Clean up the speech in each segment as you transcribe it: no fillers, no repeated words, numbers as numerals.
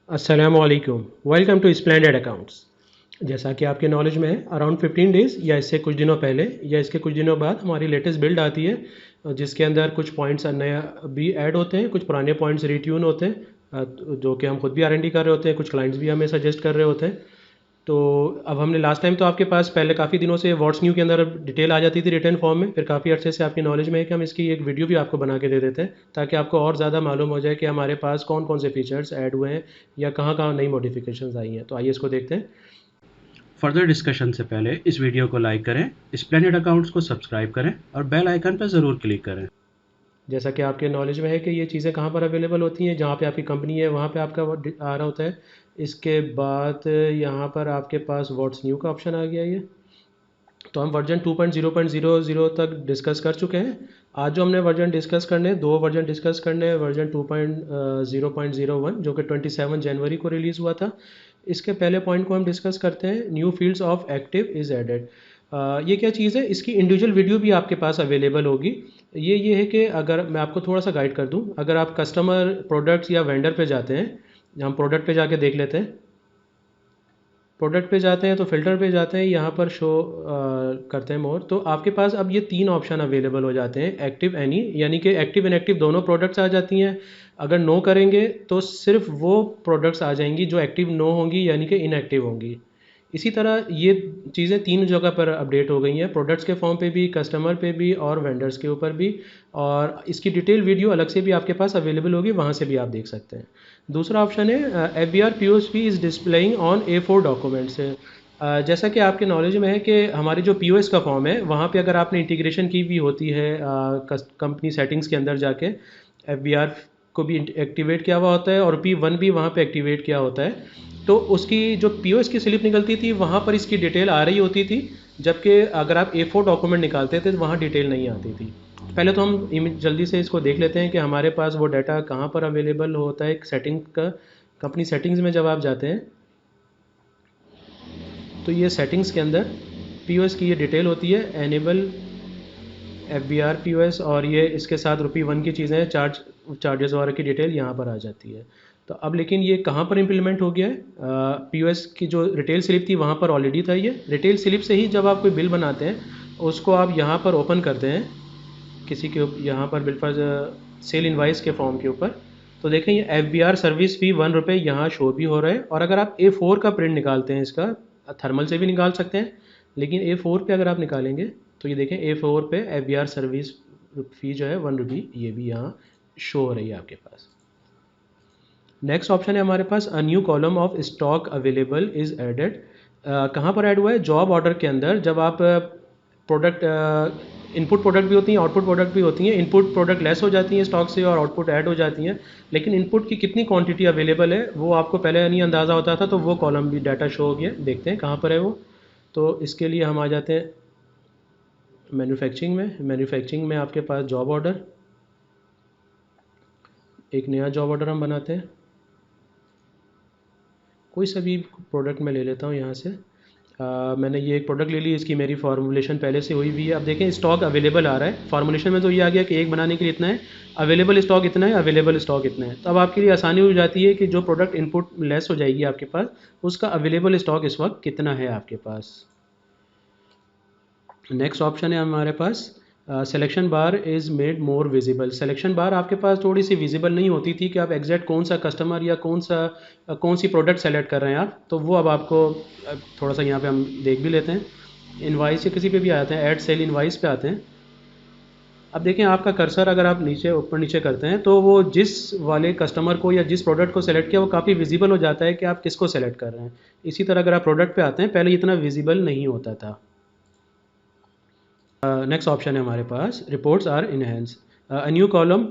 अस्सलामुअलैकुम। Welcome to splendid accounts. जैसा कि आपके नॉलेज में है, अराउंड 15 डेज़ या इससे कुछ दिनों पहले या इसके कुछ दिनों बाद हमारी लेटेस्ट बिल्ड आती है, जिसके अंदर कुछ पॉइंट्स नया भी ऐड होते हैं, कुछ पुराने पॉइंट्स रिट्यून होते हैं, जो कि हम खुद भी R&D कर रहे होते हैं, कुछ क्लाइंट्स भी हमें सजेस्ट कर रहे होते हैं। तो अब हमने लास्ट टाइम तो आपके पास पहले काफ़ी दिनों से व्हाट्स न्यू के अंदर डिटेल आ जाती थी रिटर्न फॉर्म में, फिर काफ़ी अर्से से आपकी नॉलेज में है कि हम इसकी एक वीडियो भी आपको बना के दे देते हैं, ताकि आपको और ज़्यादा मालूम हो जाए कि हमारे पास कौन कौन से फीचर्स ऐड हुए हैं या कहाँ कहाँ नई मॉडिफिकेशंस आई हैं। तो आइए इसको देखते हैं। फर्दर डिस्कशन से पहले इस वीडियो को लाइक करें, स्प्लेनेड अकाउंट्स को सब्सक्राइब करें और बेल आइकन पर ज़रूर क्लिक करें। जैसा कि आपके नॉलेज में है कि ये चीज़ें कहाँ पर अवेलेबल होती हैं, जहाँ पे आपकी कंपनी है वहाँ पे आपका आ रहा होता है। इसके बाद यहाँ पर आपके पास व्हाट्स न्यू का ऑप्शन आ गया ये। तो हम वर्जन 2.0.00 तक डिस्कस कर चुके हैं। आज जो हमने वर्जन डिस्कस करने हैं, दो वर्जन डिस्कस करने हैं। वर्जन 2.0.01 जो कि 27 जनवरी को रिलीज़ हुआ था। इसके पहले पॉइंट को हम डिस्कस करते हैं, new fields of active is added. ये क्या चीज़ है, इसकी इंडिविजुअल वीडियो भी आपके पास अवेलेबल होगी। ये है कि अगर मैं आपको थोड़ा सा गाइड कर दूं, अगर आप कस्टमर प्रोडक्ट्स या वेंडर पे जाते हैं, हम प्रोडक्ट पे जाके देख लेते हैं। प्रोडक्ट पे जाते हैं तो फ़िल्टर पे जाते हैं, यहाँ पर शो करते हैं मोर। तो आपके पास अब ये तीन ऑप्शन अवेलेबल हो जाते हैं, एक्टिव एनी, यानी कि एक्टिव इनएक्टिव दोनों प्रोडक्ट्स आ जाती हैं। अगर नो करेंगे तो सिर्फ वो प्रोडक्ट्स आ जाएंगी जो एक्टिव नो होंगी, यानी कि इनएक्टिव होंगी। इसी तरह ये चीज़ें तीन जगह पर अपडेट हो गई हैं, प्रोडक्ट्स के फॉर्म पे भी, कस्टमर पे भी और वेंडर्स के ऊपर भी। और इसकी डिटेल वीडियो अलग से भी आपके पास अवेलेबल होगी, वहाँ से भी आप देख सकते हैं। दूसरा ऑप्शन है FBR POS is displaying on A4 documents. जैसा कि आपके नॉलेज में है कि हमारी जो POS का फॉर्म है, वहाँ पे अगर आपने इंटीग्रेशन की भी होती है कंपनी सेटिंग्स के अंदर जाके, FBR को भी एक्टिवेट किया हुआ होता है और P1 भी वहाँ पे एक्टिवेट किया होता है। तो उसकी जो POS की स्लिप निकलती थी वहाँ पर इसकी डिटेल आ रही होती थी, जबकि अगर आप A4 डॉक्यूमेंट निकालते थे तो वहाँ डिटेल नहीं आती थी। पहले तो हम जल्दी से इसको देख लेते हैं कि हमारे पास वो डाटा कहाँ पर अवेलेबल होता है। सेटिंग का, कंपनी सेटिंग्स में जब आप जाते हैं तो ये सेटिंग्स के अंदर POS की ये डिटेल होती है, एनेबल FBR POS, और ये इसके साथ ₹1 की चीज़ें हैं, चार्जेस वगैरह की डिटेल यहाँ पर आ जाती है। तो अब लेकिन ये कहाँ पर इम्प्लीमेंट हो गया है, POS की जो रिटेल स्लिप थी वहाँ पर ऑलरेडी था। ये रिटेल स्लिप से ही जब आप कोई बिल बनाते हैं, उसको आप यहाँ पर ओपन करते हैं किसी के यहाँ पर बिल पर सेल इनवाइस के फॉर्म के ऊपर, तो देखें ये FBR सर्विस फ़ी ₹1 यहाँ शो भी हो रहा है। और अगर आप A4 का प्रिंट निकालते हैं, इसका थर्मल से भी निकाल सकते हैं, लेकिन A4 पे अगर आप निकालेंगे तो ये देखें A4 पे FBR सर्विस फ़ी जो है ₹1, ये भी यहाँ शो हो रही है आपके पास। नेक्स्ट ऑप्शन है हमारे पास, a new column of stock available is added. कहाँ पर ऐड हुआ है, जॉब ऑर्डर के अंदर। जब आप प्रोडक्ट, इनपुट प्रोडक्ट भी होती हैं, आउटपुट प्रोडक्ट भी होती हैं। इनपुट प्रोडक्ट लेस हो जाती हैं स्टॉक से और आउटपुट ऐड हो जाती हैं, लेकिन इनपुट की कितनी क्वांटिटी अवेलेबल है वो आपको पहले नहीं अंदाज़ा होता था, तो वो कॉलम भी डाटा शो हो गया। देखते हैं कहाँ पर है वो। तो इसके लिए हम आ जाते हैं मैन्युफैक्चरिंग में। मैन्युफैक्चरिंग में आपके पास जॉब ऑर्डर, एक नया जॉब ऑर्डर हम बनाते हैं। कोई सा भी प्रोडक्ट मैं ले लेता हूँ यहाँ से। मैंने ये एक प्रोडक्ट ले ली, इसकी मेरी फार्मूलेशन पहले से हुई हुई है। अब देखें स्टॉक अवेलेबल आ रहा है, फार्मूलेशन में तो ये आ गया कि एक बनाने के लिए इतना है, अवेलेबल स्टॉक इतना है, अवेलेबल स्टॉक इतना है। तो अब आपके लिए आसानी हो जाती है कि जो प्रोडक्ट इनपुट लेस हो जाएगी आपके पास, उसका अवेलेबल स्टॉक इस वक्त कितना है आपके पास। नेक्स्ट ऑप्शन है हमारे पास, selection bar is made more visible. Selection bar आपके पास थोड़ी सी विजिबल नहीं होती थी कि आप एग्जैक्ट कौन सा कस्टमर या कौन सी प्रोडक्ट सेलेक्ट कर रहे हैं आप, तो वो अब आपको थोड़ा सा यहाँ पे हम देख भी लेते हैं। इनवाइस या किसी पे भी आते हैं, ऐड सेल इनवाइस पे आते हैं। अब देखें आपका कर्सर अगर आप नीचे ऊपर नीचे करते हैं तो वो जिस वाले कस्टमर को या जिस प्रोडक्ट को सेलेक्ट किया वो काफ़ी विजिबल हो जाता है कि आप किसको सेलेक्ट कर रहे हैं। इसी तरह अगर आप प्रोडक्ट पे आते हैं, पहले इतना विजिबल नहीं होता था। नेक्स्ट ऑप्शन है हमारे पास, reports are enhance. New column,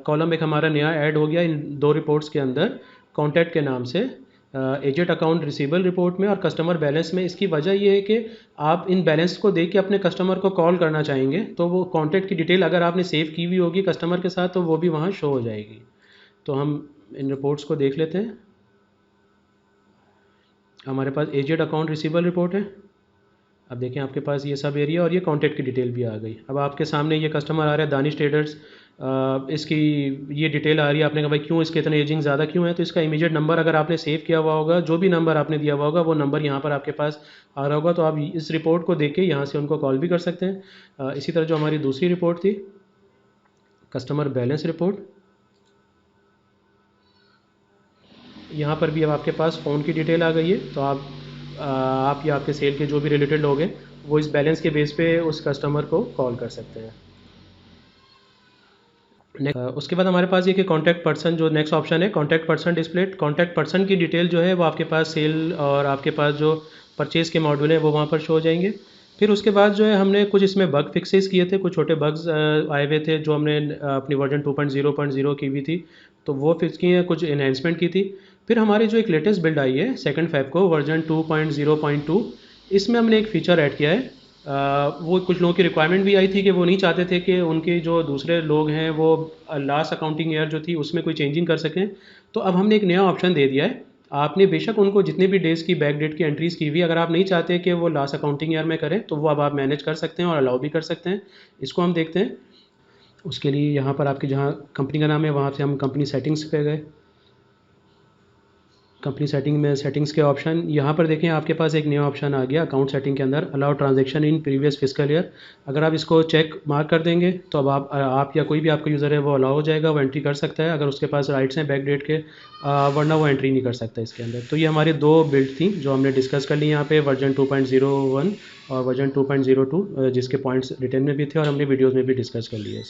column एक हमारा नया ऐड हो गया इन दो रिपोर्ट्स के अंदर, कॉन्टैक्ट के नाम से, एजेंट अकाउंट रिसीवेबल रिपोर्ट में और कस्टमर बैलेंस में। इसकी वजह ये है कि आप इन बैलेंस को देख के अपने कस्टमर को कॉल करना चाहेंगे, तो वो कॉन्टैक्ट की डिटेल अगर आपने सेव की हुई होगी कस्टमर के साथ तो वो भी वहाँ शो हो जाएगी। तो हम इन रिपोर्ट्स को देख लेते हैं। हमारे पास एजेंट अकाउंट रिसीवेबल रिपोर्ट है। अब देखें आपके पास ये सब एरिया और ये कॉन्टैक्ट की डिटेल भी आ गई। अब आपके सामने ये कस्टमर आ रहा है दानिश ट्रेडर्स, इसकी ये डिटेल आ रही है, आपने कहा भाई क्यों इसके इतने एजिंग ज़्यादा क्यों है, तो इसका इमीडिएट नंबर अगर आपने सेव किया हुआ होगा, जो भी नंबर आपने दिया हुआ होगा वो नंबर यहाँ पर आपके पास आ रहा होगा, तो आप इस रिपोर्ट को देख के यहाँ से उनको कॉल भी कर सकते हैं। इसी तरह जो हमारी दूसरी रिपोर्ट थी, कस्टमर बैलेंस रिपोर्ट, यहाँ पर भी अब आपके पास फ़ोन की डिटेल आ गई है, तो आप या आपके सेल के जो भी रिलेटेड लोग हैं वो इस बैलेंस के बेस पे उस कस्टमर को कॉल कर सकते हैं। उसके बाद हमारे पास ये कि कॉन्टैक्ट पर्सन, जो नेक्स्ट ऑप्शन है contact person display, contact person की डिटेल जो है वो आपके पास सेल और आपके पास जो परचेज़ के मॉड्यूल है वो वहाँ पर शो हो जाएंगे। फिर उसके बाद जो है हमने कुछ इसमें बग फिक्सेस किए थे, कुछ छोटे बग्स आए हुए थे जो हमने अपनी वर्जन 2.0.0 की भी थी, तो वो फिक्स किए हैं, कुछ इन्हेंसमेंट की थी। फिर हमारी जो एक लेटेस्ट बिल्ड आई है 2 Feb को वर्जन 2.0.2, इसमें हमने एक फ़ीचर ऐड किया है। वो कुछ लोगों की रिक्वायरमेंट भी आई थी कि वो नहीं चाहते थे कि उनके जो दूसरे लोग हैं वो लास्ट अकाउंटिंग ईयर जो थी उसमें कोई चेंजिंग कर सकें, तो अब हमने एक नया ऑप्शन दे दिया है। आपने बेशक उनको जितने भी डेज़ की बैक डेट की एंट्रीज़ की हुई, अगर आप नहीं चाहते कि वो लास्ट अकाउंटिंग ईयर में करें तो वो अब आप मैनेज कर सकते हैं और अलाउ भी कर सकते हैं। इसको हम देखते हैं। उसके लिए यहाँ पर आपकी जहाँ कंपनी का नाम है वहाँ से हम कंपनी सेटिंग्स पे गए। कंपनी सेटिंग में सेटिंग्स के ऑप्शन यहाँ पर देखें, आपके पास एक नया ऑप्शन आ गया अकाउंट सेटिंग के अंदर, allow transaction in previous fiscal year. अगर आप इसको चेक मार्क कर देंगे तो अब आप या कोई भी आपका यूज़र है वो अलाउ हो जाएगा, वो एंट्री कर सकता है अगर उसके पास राइट्स हैं बैक डेट के, वरना वो एंट्री नहीं कर सकता इसके अंदर। तो ये हमारी दो बिल्ड थी जो हमने डिस्कस कर ली यहाँ पे, वर्जन 2.01 और वर्जन 2.02, जिसके पॉइंट्स रिटर्न में भी थे और हमने वीडियोज़ में भी डिस्कस कर लिए।